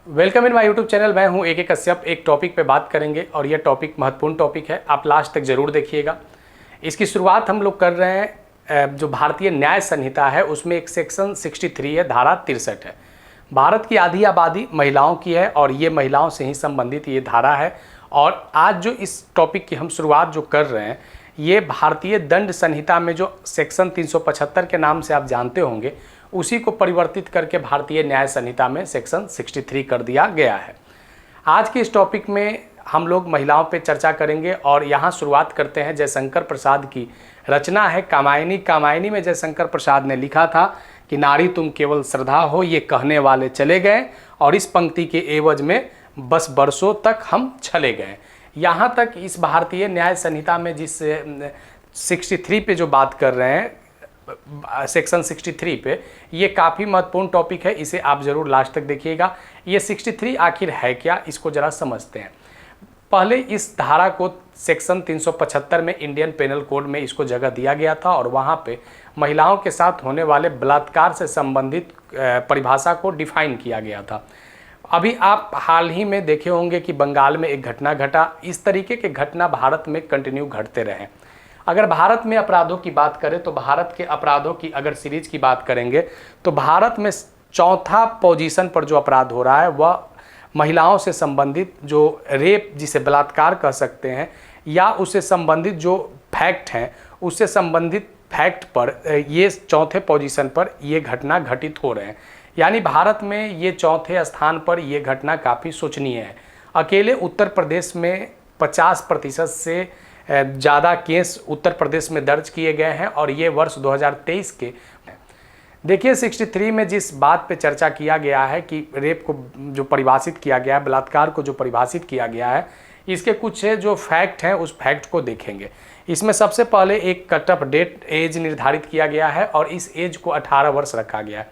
Welcome in my YouTube channel. मैं हूं AK Kashyap. एक टॉपिक पे बात करेंगे और यह टॉपिक महत्वपूर्ण टॉपिक है, आप लास्ट तक जरूर देखिएगा। इसकी शुरुआत हम लोग कर रहे हैं जो भारतीय न्याय संहिता है उसमें एक सेक्शन 63 है, धारा 63 है। भारत की आधी आबादी महिलाओं की है और ये महिलाओं से ही संबंधित ये धारा है। और आज जो इस टॉपिक की हम शुरुआत जो कर रहे हैं ये भारतीय दंड संहिता में जो सेक्शन 375 के नाम से आप जानते होंगे उसी को परिवर्तित करके भारतीय न्याय संहिता में सेक्शन 63 कर दिया गया है। आज के इस टॉपिक में हम लोग महिलाओं पे चर्चा करेंगे और यहाँ शुरुआत करते हैं जयशंकर प्रसाद की रचना है कामायनी। कामायनी में जयशंकर प्रसाद ने लिखा था कि नारी तुम केवल श्रद्धा हो, ये कहने वाले चले गए और इस पंक्ति के एवज में बस बरसों तक हम चले गए। यहाँ तक इस भारतीय न्याय संहिता में जिस 63 पे जो बात कर रहे हैं, सेक्शन 63 पे, ये काफ़ी महत्वपूर्ण टॉपिक है, इसे आप ज़रूर लास्ट तक देखिएगा। ये 63 आखिर है क्या, इसको ज़रा समझते हैं। पहले इस धारा को सेक्शन 375 में इंडियन पेनल कोड में इसको जगह दिया गया था और वहाँ पे महिलाओं के साथ होने वाले बलात्कार से संबंधित परिभाषा को डिफाइन किया गया था। अभी आप हाल ही में देखे होंगे कि बंगाल में एक घटना घटा। इस तरीके के घटना भारत में कंटिन्यू घटते रहे। अगर भारत में अपराधों की बात करें तो भारत के अपराधों की अगर सीरीज की बात करेंगे तो भारत में चौथा पोजीशन पर जो अपराध हो रहा है वह महिलाओं से संबंधित जो रेप, जिसे बलात्कार कह सकते हैं, या उससे संबंधित जो फैक्ट हैं उससे संबंधित फैक्ट पर ये चौथे पोजीशन पर ये घटना घटित हो रहे हैं। यानी भारत में ये चौथे स्थान पर ये घटना काफ़ी शोचनीय है। अकेले उत्तर प्रदेश में 50% से ज़्यादा केस उत्तर प्रदेश में दर्ज किए गए हैं और ये वर्ष 2023 के। देखिए 63 में जिस बात पे चर्चा किया गया है कि रेप को जो परिभाषित किया गया है, बलात्कार को जो परिभाषित किया गया है, इसके कुछ जो फैक्ट हैं उस फैक्ट को देखेंगे। इसमें सबसे पहले एक कट ऑफ डेट एज निर्धारित किया गया है और इस एज को 18 वर्ष रखा गया है।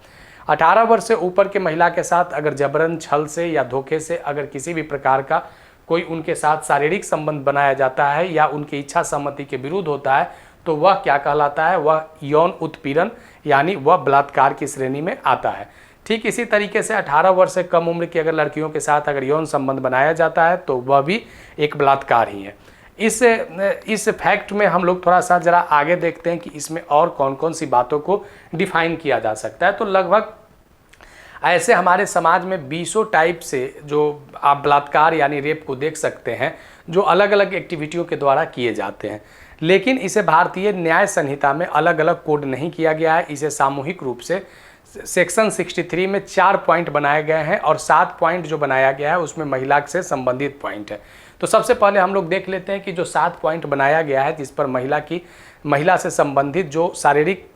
18 वर्ष से ऊपर के महिला के साथ अगर जबरन, छल से या धोखे से अगर किसी भी प्रकार का कोई उनके साथ शारीरिक संबंध बनाया जाता है या उनकी इच्छा सम्मति के विरुद्ध होता है तो वह क्या कहलाता है, वह यौन उत्पीड़न यानी वह बलात्कार की श्रेणी में आता है। ठीक इसी तरीके से 18 वर्ष से कम उम्र की अगर लड़कियों के साथ अगर यौन संबंध बनाया जाता है तो वह भी एक बलात्कार ही है। इस फैक्ट में हम लोग थोड़ा सा ज़रा आगे देखते हैं कि इसमें और कौन कौन सी बातों को डिफाइन किया जा सकता है। तो लगभग ऐसे हमारे समाज में 20 टाइप से जो आप बलात्कार यानी रेप को देख सकते हैं जो अलग अलग एक्टिविटियों के द्वारा किए जाते हैं, लेकिन इसे भारतीय न्याय संहिता में अलग अलग कोड नहीं किया गया है। इसे सामूहिक रूप से सेक्शन 63 में 4 पॉइंट बनाए गए हैं और 7 पॉइंट जो बनाया गया है उसमें महिला से संबंधित पॉइंट है। तो सबसे पहले हम लोग देख लेते हैं कि जो 7 पॉइंट बनाया गया है जिस पर महिला से संबंधित जो शारीरिक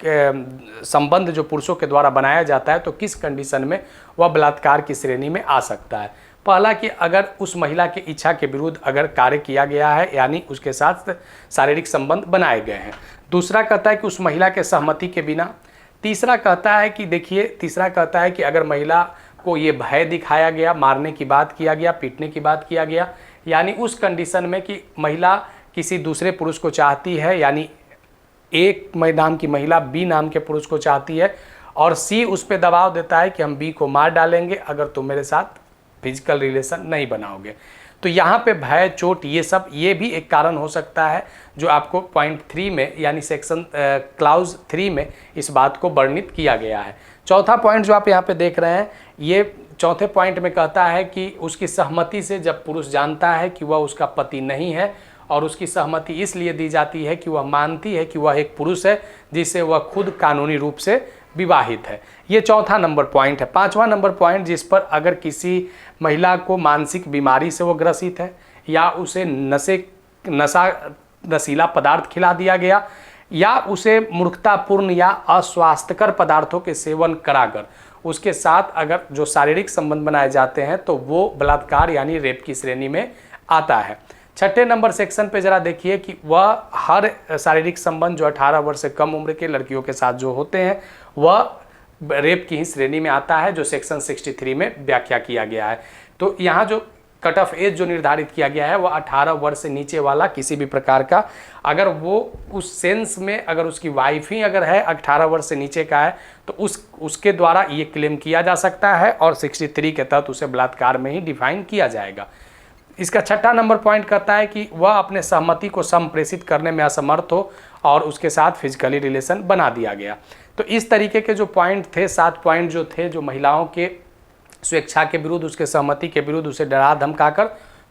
संबंध जो पुरुषों के द्वारा बनाया जाता है तो किस कंडीशन में वह बलात्कार की श्रेणी में आ सकता है। पहला कि अगर उस महिला की इच्छा के विरुद्ध अगर कार्य किया गया है यानी उसके साथ शारीरिक संबंध बनाए गए हैं। दूसरा कहता है कि उस महिला के सहमति के बिना। तीसरा कहता है कि अगर महिला को ये भय दिखाया गया, मारने की बात किया गया, पीटने की बात किया गया, यानी उस कंडीशन में कि महिला किसी दूसरे पुरुष को चाहती है, यानी एक नाम की महिला बी नाम के पुरुष को चाहती है और सी उस पर दबाव देता है कि हम बी को मार डालेंगे अगर तुम मेरे साथ फिजिकल रिलेशन नहीं बनाओगे। तो यहाँ पे भय, चोट, ये भी एक कारण हो सकता है जो आपको पॉइंट 3 में यानी सेक्शन क्लाउज 3 में इस बात को वर्णित किया गया है। चौथा पॉइंट जो आप यहाँ पे देख रहे हैं, ये चौथे पॉइंट में कहता है कि उसकी सहमति से जब पुरुष जानता है कि वह उसका पति नहीं है और उसकी सहमति इसलिए दी जाती है कि वह मानती है कि वह एक पुरुष है जिससे वह खुद कानूनी रूप से विवाहित है। ये चौथा नंबर पॉइंट है। पांचवा नंबर पॉइंट जिस पर अगर किसी महिला को मानसिक बीमारी से वो ग्रसित है या उसे नशीला पदार्थ खिला दिया गया या उसे मूर्खतापूर्ण या अस्वास्थ्यकर पदार्थों के सेवन कराकर उसके साथ अगर जो शारीरिक संबंध बनाए जाते हैं तो वो बलात्कार यानी रेप की श्रेणी में आता है। छठे नंबर सेक्शन पे जरा देखिए कि वह हर शारीरिक संबंध जो 18 वर्ष से कम उम्र के लड़कियों के साथ जो होते हैं वह रेप की ही श्रेणी में आता है जो सेक्शन 63 में व्याख्या किया गया है। तो यहाँ जो कट ऑफ एज जो निर्धारित किया गया है वो 18 वर्ष से नीचे वाला किसी भी प्रकार का, अगर वो उस सेंस में अगर उसकी वाइफ ही अगर है 18 वर्ष से नीचे का है तो उसके द्वारा ये क्लेम किया जा सकता है और 63 के तहत उसे बलात्कार में ही डिफाइन किया जाएगा। इसका छठा नंबर पॉइंट कहता है कि वह अपने सहमति को संप्रेषित करने में असमर्थ हो और उसके साथ फिजिकली रिलेशन बना दिया गया। तो इस तरीके के जो पॉइंट थे, 7 पॉइंट जो थे, जो महिलाओं के स्वेच्छा के विरुद्ध, उसके सहमति के विरुद्ध उसे डरा धमकाकर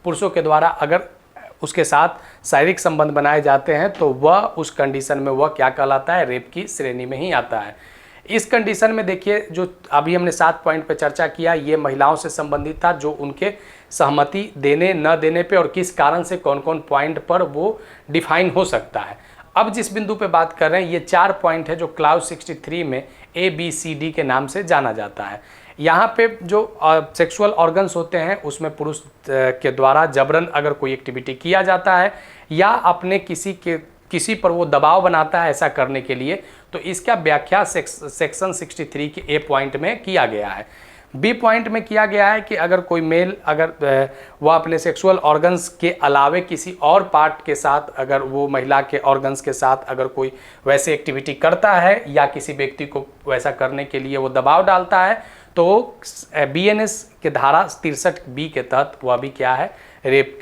पुरुषों के द्वारा अगर उसके साथ शारीरिक संबंध बनाए जाते हैं तो वह उस कंडीशन में वह क्या कहलाता है, रेप की श्रेणी में ही आता है। इस कंडीशन में देखिए जो अभी हमने 7 पॉइंट पे चर्चा किया, ये महिलाओं से संबंधित था, जो उनके सहमति देने न देने पे और किस कारण से कौन कौन पॉइंट पर वो डिफाइन हो सकता है। अब जिस बिंदु पे बात कर रहे हैं, ये 4 पॉइंट है जो क्लाउज 63 में ABCD के नाम से जाना जाता है। यहाँ पे जो सेक्सुअल ऑर्गन्स होते हैं उसमें पुरुष के द्वारा जबरन अगर कोई एक्टिविटी किया जाता है या अपने किसी पर वो दबाव बनाता है ऐसा करने के लिए, तो इसका व्याख्या सेक्शन 63 के A पॉइंट में किया गया है। B पॉइंट में किया गया है कि अगर कोई मेल अगर वह अपने सेक्सुअल ऑर्गन्स के अलावे किसी और पार्ट के साथ, अगर वो महिला के ऑर्गन्स के साथ अगर कोई वैसे एक्टिविटी करता है या किसी व्यक्ति को वैसा करने के लिए वो दबाव डालता है, तो BNS के धारा 63B के तहत वह भी क्या है, रेप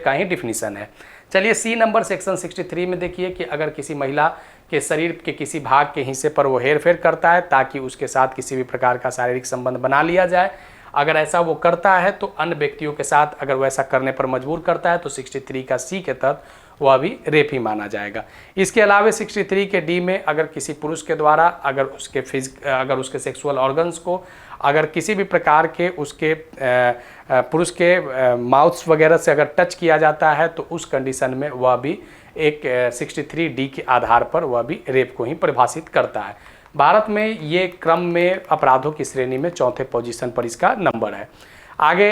का ही डिफिनीशन है। चलिए C नंबर सेक्शन 63 में देखिए कि अगर किसी महिला के शरीर के किसी भाग के हिस्से पर वो हेरफेर करता है ताकि उसके साथ किसी भी प्रकार का शारीरिक संबंध बना लिया जाए, अगर ऐसा वो करता है तो अन्य व्यक्तियों के साथ अगर वैसा करने पर मजबूर करता है तो 63 का C के तहत वह भी रेप ही माना जाएगा। इसके अलावा 63 के D में अगर किसी पुरुष के द्वारा अगर उसके सेक्सुअल ऑर्गन्स को अगर किसी भी प्रकार के उसके पुरुष के माउथ्स वगैरह से अगर टच किया जाता है तो उस कंडीशन में वह भी एक 63D के आधार पर वह भी रेप को ही परिभाषित करता है। भारत में ये क्रम में अपराधों की श्रेणी में 4थे पोजीशन पर इसका नंबर है। आगे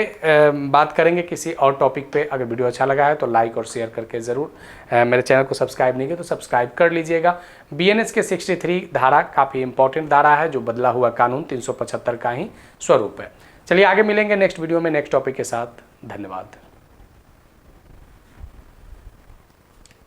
बात करेंगे किसी और टॉपिक पे। अगर वीडियो अच्छा लगा है तो लाइक और शेयर करके ज़रूर मेरे चैनल को सब्सक्राइब नहीं किया तो सब्सक्राइब कर लीजिएगा। BNS के 63 धारा काफ़ी इंपॉर्टेंट धारा है जो बदला हुआ कानून 375 का ही स्वरूप है। चलिए आगे मिलेंगे नेक्स्ट वीडियो में नेक्स्ट टॉपिक के साथ। धन्यवाद।